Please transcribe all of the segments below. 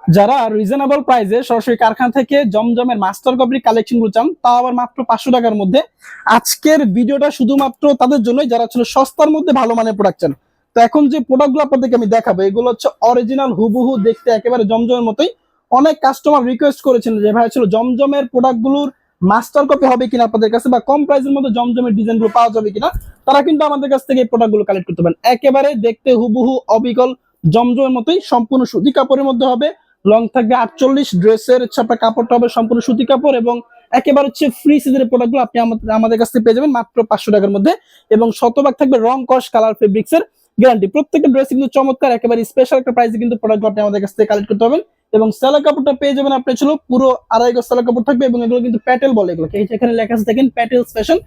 যারা রিজনেবল প্রাইসে সরাসরি কারখানা থেকে জমজমের মাস্টার কপি কালেকশন গুলো চান, তাও আবার মাত্র 500 টাকার মধ্যে, আজকের ভিডিওটা শুধুমাত্র তাদের জন্যই যারা ছিল সস্তার মধ্যে ভালো মানের প্রোডাক্ট চান। তো এখন যে প্রোডাক্টগুলো আপনাদেরকে আমি দেখাবো এগুলো হচ্ছে অরিজিনাল হুবহু দেখতে একেবারে জমজমের মতোই। অনেক কাস্টমার রিকোয়েস্ট করেছেন যে ভাই ছিল জমজমের প্রোডাক্টগুলোর মাস্টার কপি হবে কিনা আপনাদের কাছে, বা কম প্রাইসের মধ্যে জমজমের ডিজাইনগুলো পাওয়া যাবে কিনা। তারা কিন্তু আমাদের কাছ থেকে এই প্রোডাক্টগুলো কালেক্ট করতে পারেন। একেবারে দেখতে হুবহু অবিকল জমজমের মতোই, সম্পূর্ণ সুতি কাপড়ের মধ্যে হবে। লং থাকবে 48, ড্রেসের হচ্ছে আপনার কাপড়টা হবে সম্পূর্ণ সুতি কাপড়, এবং একেবারে হচ্ছে ফ্রি সিজনের প্রোডাক্টগুলো আপনি আমাদের কাছ থেকে পেয়ে যাবেন মাত্র 500 টাকার মধ্যে। এবং শতভাগ থাকবে রং কস কালার ফেব্রিক্স এর গ্যারান্টি। প্রত্যেকটা ড্রেস কিন্তু চমৎকার, একেবারে স্পেশাল একটা প্রাইসে কিন্তু প্রোডাক্টগুলো আপনি আমাদের কাছ থেকে কালেক্ট করতে পারবেন। এবং সেলা কাপড়টা পেয়ে যাবেন আপনি ছিল পুরো 2.5 গজ সেলা কাপড় থাকবে, এবং এগুলো কিন্তু প্যাটেল বলে, এগুলো এই যে এখানে লেখা আছে দেখেন প্যাটেলস ফ্যাশন,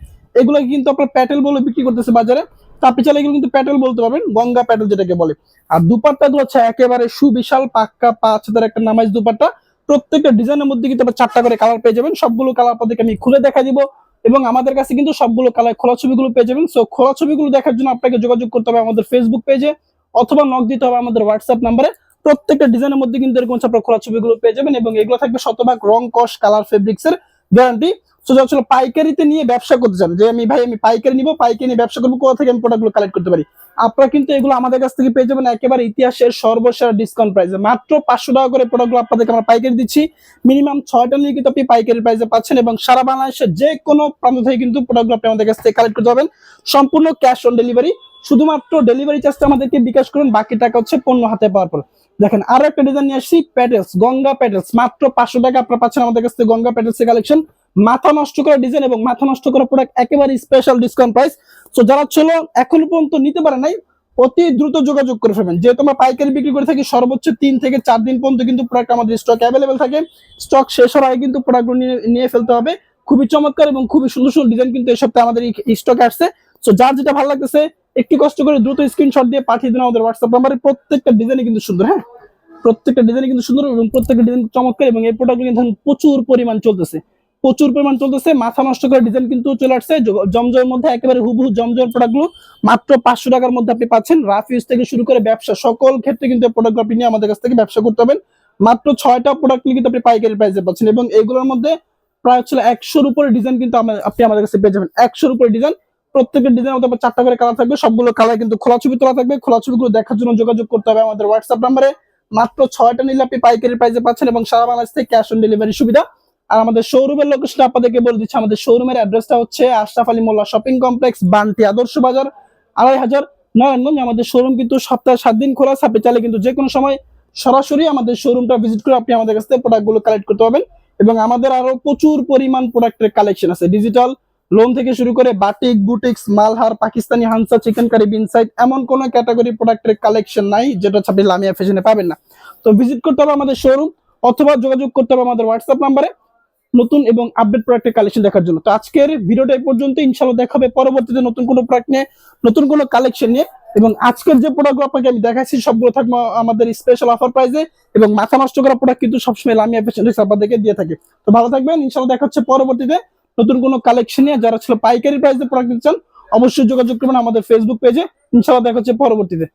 এগুলো কিন্তু আপনার প্যাটেল বলে বিক্রি করতেছে বাজারে। তো আপনি চাইলে এগুলো কিন্তু প্যাটেল বলতে পারবেন, গঙ্গা প্যাটেল যেটাকে বলে। আর দুপাট্টা গুলো হচ্ছে একেবারে সুবিশাল পাক্কা 5 হাজার একটা নামাজ দুপাট্টা। প্রত্যেকটা ডিজাইনের মধ্যে কিন্তু আপনার 4টা করে কালার পেয়ে যাবেন। সবগুলো কালার আপনাদেরকে আমি খুলে দেখা দিব, এবং আমাদের কাছে কিন্তু সবগুলো কালার খোলা ছবিগুলো পেয়ে যাবেন। সো খোলা ছবিগুলো দেখার জন্য আপনাকে যোগাযোগ করতে হবে আমাদের ফেসবুক পেজে, অথবা নক দিতে হবে আমাদের হোয়াটসঅ্যাপ নাম্বারে। প্রত্যেকটা ডিজাইনের মধ্যে কিন্তু এরকম আপনার খোলা ছবিগুলো পেয়ে যাবেন, এবং এগুলো থাকবে শতভাগ রং কস কালার ফেব্রিক্স এর গ্যারান্টি। সো যারা আসলে পাইকারিতে নিয়ে ব্যবসা করতে চান, যে আমি ভাই আমি পাইকারি নিব, পাইকারি নিয়ে ব্যবসা করবো, কোথা থেকে আমি প্রোডাক্টগুলো কালেক্ট করতে পারি, আপনারা কিন্তু এগুলো আমাদের কাছ থেকে পেয়ে যাবেন একেবারে ইতিহাসের সর্বসেরা ডিসকাউন্ট প্রাইসে। মাত্র 500 টাকা করে প্রোডাক্টগুলো আপনাদেরকে আমরা পাইকারি দিচ্ছি। মিনিমাম 6টা নিয়ে কিন্তু আপনি পাইকারি প্রাইসে পাচ্ছেন, এবং সারা বাংলাদেশের যে কোনো প্রান্ত থেকে কিন্তু প্রোডাক্টগুলো আপনি আমাদের কাছ থেকে কালেক্ট করতে পারবেন। সম্পূর্ণ ক্যাশ অন ডেলিভারি। শুধুমাত্র ডেলিভারি চার্জটা আমাদেরকে বিকাশ করুন, বাকি টাকা হচ্ছে পণ্য হাতে পাওয়ার পর। দেখেন আরো একটা ডিজাইন নিয়ে আসছি, প্যাটেলস, গঙ্গা প্যাটেলস। মাত্র 500 টাকা আপনারা পাচ্ছেন আমাদের কাছ থেকে গঙ্গা প্যাটেলস এর কালেকশন। মাথা নষ্ট করা ডিজাইন এবং মাথা নষ্ট করা প্রোডাক্ট, একেবারে স্পেশাল ডিসকাউন্ট প্রাইস। তো যারা ছিল এখনো পর্যন্ত নিতে পারে নাই, অতি দ্রুত যোগাযোগ করে ফেলবেন। যেহেতু আমরা পাইকারি বিক্রি করে থাকি, সর্বোচ্চ 3 থেকে 4 দিন পর্যন্ত কিন্তু প্রোডাক্ট আমাদের স্টক অ্যাভেলেবেল থাকে। স্টক শেষ হওয়ার আগে কিন্তু প্রোডাক্টগুলো নিয়ে ফেলতে হবে। খুবই চমৎকার এবং খুবই সুন্দর সুন্দর ডিজাইন কিন্তু এই সপ্তাহে আমাদের স্টকে আসছে। তো যার যেটা ভালো লাগতেছে একটু কষ্ট করে দ্রুত স্ক্রিনশট দিয়ে পাঠিয়ে দিন আমাদের হোয়াটসঅ্যাপ নাম্বারে। প্রত্যেকটা ডিজাইনই কিন্তু সুন্দর, হ্যাঁ প্রত্যেকটা ডিজাইন কিন্তু সুন্দর, এবং প্রত্যেকটা ডিজাইন চমৎকার। এবং এই প্রোডাক্টগুলো কিন্তু প্রচুর পরিমাণ চলতেছে, প্রচুর পরিমাণ চলতেছে। মাথা নষ্ট করে ডিজাইন কিন্তু চলে আসছে জমজমের মধ্যে, একেবারে হুবহু জমজমের প্রোডাক্টগুলো মাত্র 500 টাকার মধ্যে আপনি পাচ্ছেন। রাফ ইউজ থেকে শুরু করে ব্যবসা সকল ক্ষেত্রে কিন্তু প্রোডাক্ট আপনি নিয়ে আমাদের কাছ থেকে ব্যবসা করতে হবেন। মাত্র 6টা প্রোডাক্ট কিন্তু আপনি পাইকারি প্রাইসে পাচ্ছেন, এবং এগুলোর মধ্যে প্রায় হচ্ছে 100-র উপরে ডিজাইন কিন্তু আপনি আমাদের কাছে পেয়ে যাবেন। 100-র উপরে ডিজাইন, প্রত্যেকটা ডিজাইনের মধ্যে 4টা করে কালার থাকবে। সবগুলো কালার কিন্তু খোলা ছবি তোলা থাকবে। খোলা ছবিগুলো দেখার জন্য যোগাযোগ করতে হবে আমাদের হোয়াটসঅ্যাপ নাম্বারে। মাত্র 6টা নিলে আপনি পাইকারি প্রাইসে পাচ্ছেন, এবং সারা বাংলাদেশ থেকে ক্যাশ অন ডেলিভারি সুবিধা। আর আমাদের শোরুমের লোকেশন আপনাদেরকে বলে দিচ্ছি। আমাদের শোরুমের অ্যাড্রেসটা হচ্ছে আশরাফ আলী মোল্লা শপিং কমপ্লেক্স, বান্টি আদর্শ বাজার, 2500, নারায়ণগঞ্জ। আমাদের শোরুম কিন্তু সপ্তাহে 7 দিন খোলা। আপনি চাইলে কিন্তু যে কোনো সময় সরাসরি আমাদের শোরুমটা ভিজিট করে আপনি আমাদের কাছ থেকে প্রোডাক্টগুলো কালেক্ট করতে পারবেন। এবং আমাদের আরো প্রচুর পরিমাণ প্রোডাক্টের কালেকশন আছে, ডিজিটাল লোন থেকে শুরু করে batik, boutiques, Malhar, Pakistani হানসা, chicken curry, বিনসাইড, এমন কোন ক্যাটাগরি প্রোডাক্টের কালেকশন নাই যেটা আপনি লামিয়া ফ্যাশনে পাবেন না। তো ভিজিট করতে হবে আমাদের শোরুম, অথবা যোগাযোগ করতে হবে আমাদের হোয়াটসঅ্যাপ নাম্বারে নতুন এবং আপডেট প্রোডাক্টের কালেকশন দেখার জন্য। তো আজকের ভিডিওটা এই পর্যন্ত, ইনশাআল্লাহ দেখা হবে পরবর্তীতে নতুন কোনো প্রোডাক্ট নিয়ে, নতুন কোনো কালেকশন নিয়ে। এবং আজকের যে প্রোডাক্টগুলো আপনাকে আমি দেখাচ্ছি সবগুলো থাকবে আমাদের স্পেশাল অফার প্রাইসে, এবং মাথা নষ্ট করা প্রোডাক্ট কিন্তু সবসময় লামিয়া ফ্যাশন আপনাদেরকে দিয়ে থাকে। তো ভালো থাকবেন, ইনশাআল্লাহ দেখা হচ্ছে পরবর্তীতে নতুন কোনো কালেকশন নিয়ে। যারা ছিল পাইকারি প্রাইসে প্রোডাক্ট নিতে চান অবশ্যই যোগাযোগ করবেন আমাদের ফেসবুক পেজে। ইনশাআল্লাহ দেখা হচ্ছে পরবর্তীতে।